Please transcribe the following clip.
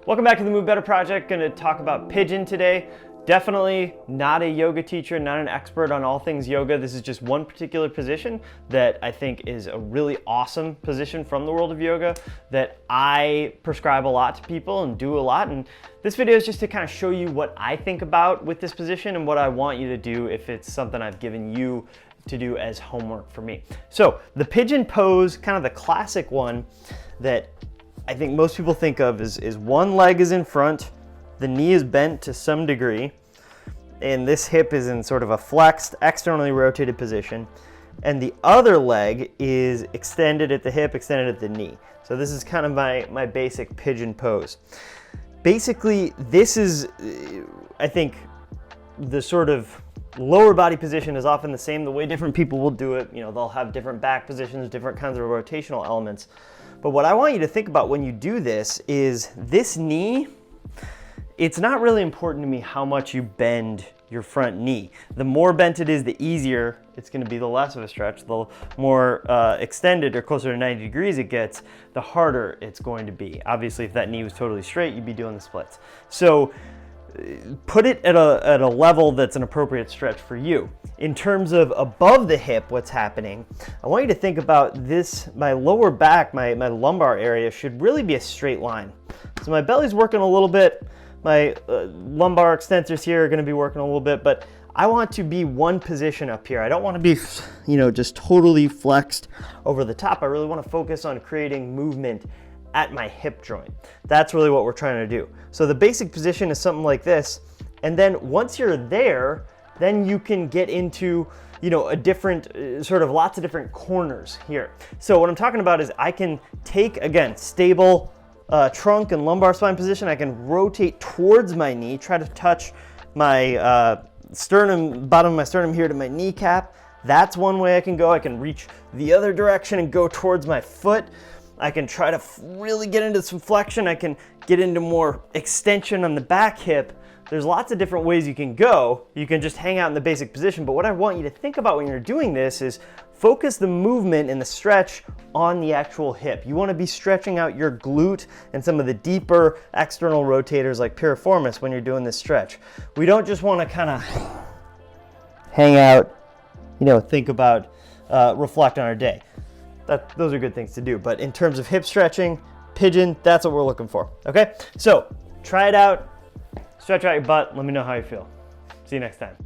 Welcome back to the Move Better Project. Going to talk about Pigeon today. Definitely not a yoga teacher, not an expert on all things yoga. This is just one particular position that I think is a really awesome position from the world of yoga that I prescribe a lot to people and do a lot. And this video is just to kind of show you what I think about with this position and what I want you to do if it's something I've given you to do as homework for me. So the pigeon pose, kind of the classic one that I think most people think of is one leg is in front, the knee is bent to some degree, and this hip is in sort of a flexed, externally rotated position, and the other leg is extended at the hip, extended at the knee. So this is kind of my basic pigeon pose. Basically, this is, I think, the sort of lower body position is often the same. The way different people will do it, they'll have different back positions, different kinds of rotational elements. But what I want you to think about when you do this is this knee, it's not really important to me how much you bend your front knee. The more bent it is, the easier it's going to be, the less of a stretch. The more extended or closer to 90 degrees it gets, the harder it's going to be. Obviously, if that knee was totally straight, you'd be doing the splits. So put it at a level that's an appropriate stretch for you. In terms of above the hip, what's happening, I want you to think about this, my lower back, my lumbar area should really be a straight line. So my belly's working a little bit, my lumbar extensors here are gonna be working a little bit, but I want to be one position up here. I don't wanna be, just totally flexed over the top. I really wanna focus on creating movement at my hip joint. That's really what we're trying to do. So the basic position is something like this. And then once you're there, then you can get into, a different, sort of lots of different corners here. So what I'm talking about is I can take, again, stable trunk and lumbar spine position. I can rotate towards my knee, try to touch my sternum, bottom of my sternum here to my kneecap. That's one way I can go. I can reach the other direction and go towards my foot. I can try to really get into some flexion. I can get into more extension on the back hip. There's lots of different ways you can go. You can just hang out in the basic position, but what I want you to think about when you're doing this is focus the movement and the stretch on the actual hip. You want to be stretching out your glute and some of the deeper external rotators like piriformis when you're doing this stretch. We don't just want to kind of hang out, think about, reflect on our day. Those are good things to do, but in terms of hip stretching, pigeon, that's what we're looking for, okay? So try it out, stretch out your butt, let me know how you feel. See you next time.